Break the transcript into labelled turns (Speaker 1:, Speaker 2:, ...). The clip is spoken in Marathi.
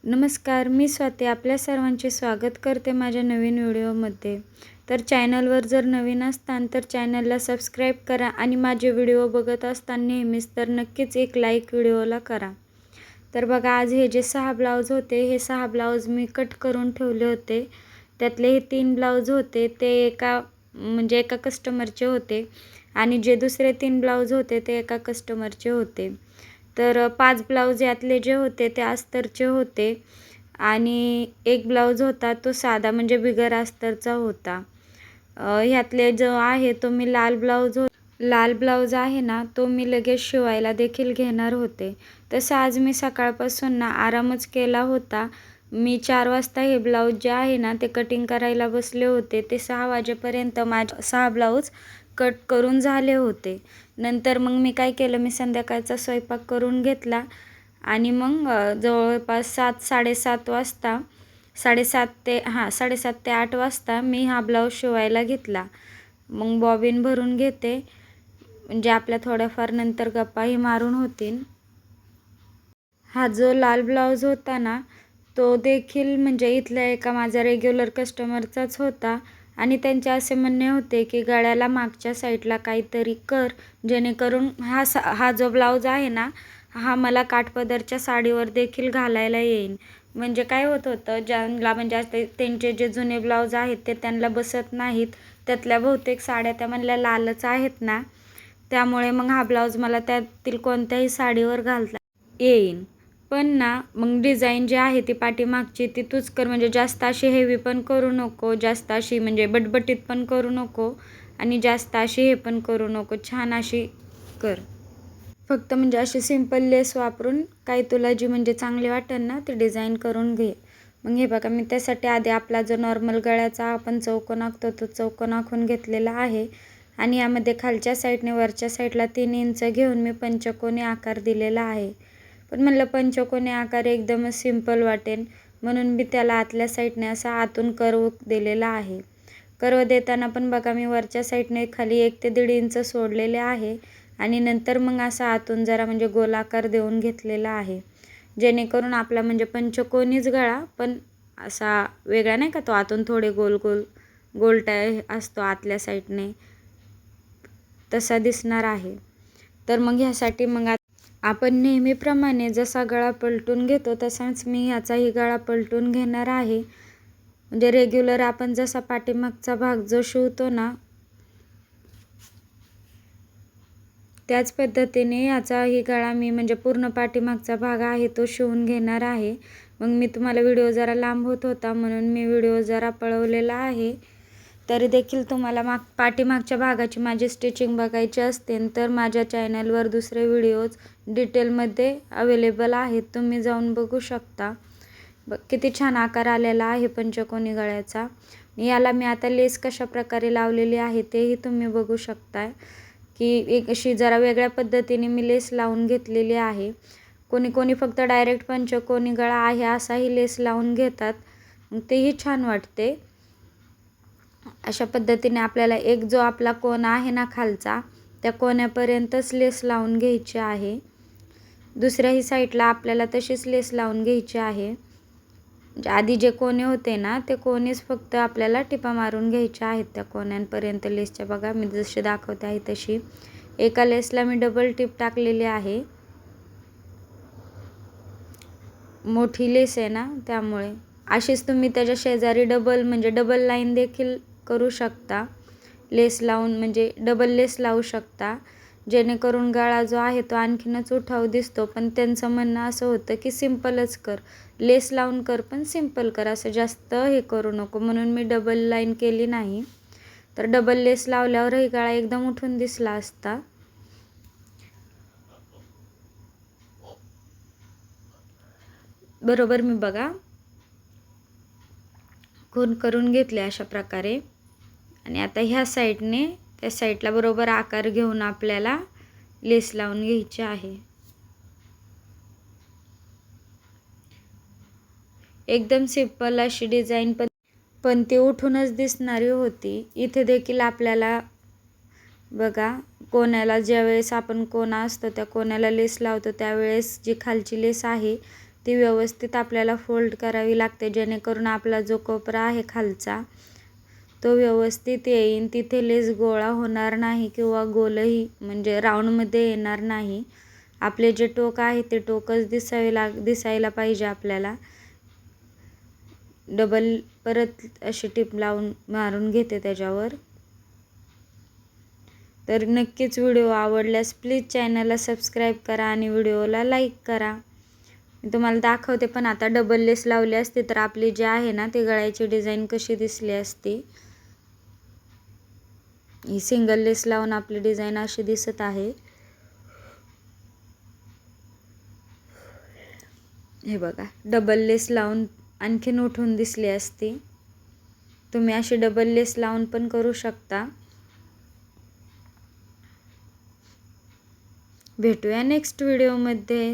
Speaker 1: नमस्कार, मी स्वाती आपल्या सर्वांचे स्वागत करते माझ्या नवीन व्हिडिओमध्ये. तर चॅनलवर जर नवीन असताल तर चॅनलला सबस्क्राईब करा आणि माझे व्हिडिओ बघत असताना नेहमीच तर नक्कीच एक लाईक व्हिडिओला करा. तर बघा, आज हे जे 6 ब्लाऊज होते, हे 6 ब्लाऊज मी कट करून ठेवले होते. त्यातले हे 3 ब्लाऊज होते ते एका कस्टमरचे होते आणि जे दुसरे 3 ब्लाऊज होते ते एका कस्टमरचे होते. तर 5 ब्लाऊज यातले जे होते ते अस्तरचे होते आणि एक ब्लाऊज होता तो साधा म्हणजे बिगर अस्तरचा होता. ह्यातले जो आहे तो मी लाल ब्लाऊज आहे ना, तो मी लगेच शिवायला देखील घेणार होते. तसं आज मी सकाळपासून ना आरामच केला होता. मी 4 वाजता हे ब्लाऊज जे आहे ना ते कटिंग करायला बसले होते. ते 6 वाजेपर्यंत माझे 6 ब्लाऊज कट करून झाले होते. नंतर मग मी काय केलं, मी संध्याकाळचा स्वयंपाक करून घेतला आणि मग जवळपास 7-7:30 वाजता 7:30 ते 8 वाजता मी हा ब्लाऊज शिवायला घेतला. मग बॉबिन भरून घेते म्हणजे आपल्या थोड्याफार नंतर गप्पाही मारून होतील. हा जो लाल ब्लाऊज होता ना, तो देखील म्हणजे इथल्या एका माझ्या रेग्युलर कस्टमरचाच होता आणि त्यांचे असे म्हणणे होते की गळ्याला मागच्या साईडला काहीतरी कर, जेणेकरून हा जो ब्लाऊज आहे ना, हा मला काठपदरच्या साडीवर देखील घालायला येईल. म्हणजे काय होत होतं, ज्यांना म्हणजे आता त्यांचे जे जुने ब्लाऊज आहेत ते त्यांना बसत नाहीत. त्यातल्या बहुतेक साड्या त्या म्हणल्या लालच आहेत ना, त्यामुळे मग हा ब्लाऊज मला त्यातील कोणत्याही साडीवर घालता येईल. पण ना, मग डिझाईन जी आहे ती पाठीमागची ती तूच कर, म्हणजे जास्त अशी हेवी पण करू नको, जास्त अशी म्हणजे बटबटीत पण करू नको आणि जास्त अशी हे पण करू नको, छान अशी कर. फक्त म्हणजे अशी सिंपल लेस वापरून काही तुला जी म्हणजे चांगली वाटेल ना ती डिझाईन करून घे. मग हे बघा, मी त्यासाठी आधी आपला जो नॉर्मल गळ्याचा आपण चौकोन आखतो तो चौकोन आखून घेतलेला आहे आणि यामध्ये खालच्या साईडने वरच्या साईडला 3 इंच घेऊन मी पंचकोनी आकार दिलेला आहे. पण म्हणलं पंचकोनी आकार एकदमच सिंपल वाटेल म्हणून मी त्याला आतल्या साईडने असा आतून कर्व दिलेला आहे. कर्व देताना पण बघा, मी वरच्या साईडने खाली 1 ते 1.5 इंच सोडलेले आहे आणि नंतर मग असा आतून जरा म्हणजे गोलाकार देऊन घेतलेला आहे, जेणेकरून आपला म्हणजे पंचकोनीच गळा पण असा वेगळा नाही का, तो आतून थोडे गोल असतो आतल्या साईडने, तसा दिसणार आहे. तर मग ह्यासाठी मग आपण नेहमीप्रमाणे जसा गळा पलटून घेतो तसाच मी ह्याचाही गळा पलटून घेणार आहे. म्हणजे रेग्युलर आपण जसा पाठीमागचा भाग जो शिवतो ना, त्याच पद्धतीने याचाही गळा मी म्हणजे पूर्ण पाठीमागचा भाग आहे तो शिवून घेणार आहे. मग मी तुम्हाला व्हिडिओ जरा लांब होत होता म्हणून मी व्हिडिओ जरा पळवलेला आहे. तरी देखील तुम्हाला पाठीमागच्या भागाची माझी स्टिचिंग बघायची असतील तर माझ्या चॅनलवर दुसरे व्हिडिओज डिटेलमध्ये अवेलेबल आहेत, तुम्ही जाऊन बघू शकता. किती छान आकार आलेला आहे पंचकोनी गळ्याचा. याला मी आता लेस कशा प्रकारे लावलेली आहे तेही तुम्ही बघू शकताय की एक अशी जरा वेगळ्या पद्धतीने मी लेस लावून घेतलेली आहे. कोणी फक्त डायरेक्ट पंचकोनी गळा आहे असाही लेस लावून घेतात, मग तेही छान वाटते. अशा पद्धतीने आपल्याला एक जो आपला कोन आहे ना खालचा, त्या कोण्यापर्यंतच लेस लावून घ्यायची आहे. दुसऱ्याही साईडला आपल्याला तशीच लेस लावून घ्यायची आहे. आधी जे कोने होते ना ते कोनेच फक्त आपल्याला टिपा मारून घ्यायच्या आहेत त्या कोण्यांपर्यंत लेसच्या. बघा, मी जशी दाखवते आहे तशी एका लेसला मी डबल टिप टाकलेली आहे. मोठी लेस आहे ना त्यामुळे अशीच तुम्ही त्याच्या शेजारी डबल लाईन देखील करू शकता. लेस लावून म्हणजे डबल लेस लावू शकता, जेणेकरून गळा जो आहे तो आणखीनच उठाव दिसतो. पण त्यांचं म्हणणं असं होतं की सिंपलच कर, लेस लावून कर पण सिंपल कर, असं जास्त हे करू नको, म्हणून मी डबल लाईन केली नाही. तर डबल लेस लावल्यावरही गळा एकदम उठून दिसला असता. बरोबर मी बघा खून करून घेतले अशा प्रकारे आणि आता ह्या साईडने त्या साईडला बरोबर आकार घेऊन आपल्याला लेस लावून घ्यायची आहे. एकदम सिंपल अशी डिझाईन पण ती उठूनच दिसणारी होती. इथे देखील आपल्याला बघा, कोण्याला ज्यावेळेस आपण कोना असतो त्या कोण्याला लेस लावतो त्यावेळेस जी खालची लेस आहे ती व्यवस्थित आपल्याला फोल्ड करावी लागते, जेणेकरून आपला जो कोपरा आहे खालचा तो व्यवस्थित येईन. तिथे लेस गोळा होणार नाही किंवा गोलही म्हणजे राऊंडमध्ये येणार नाही. आपले जे टोक आहे ते टोकच दिसायला पाहिजे आपल्याला. डबल परत अशी टिप लावून मारून घेते त्याच्यावर. तर नक्कीच व्हिडिओ आवडल्यास प्लीज चॅनलला सबस्क्राईब करा आणि व्हिडिओला लाईक करा. मी तुम्हाला दाखवते, पण आता डबल लेस लावली असती तर आपली जी आहे ना ती गळ्याची डिझाईन कशी दिसली असती. ही सिंगल लेस लावून आपली डिझाईन अशी दिसत आहे. हे बघा, डबल लेस लावून आणखीन उठून दिसली असती. तुम्ही अशी डबल लेस लावून पण करू शकता. भेटूया नेक्स्ट व्हिडिओमध्ये.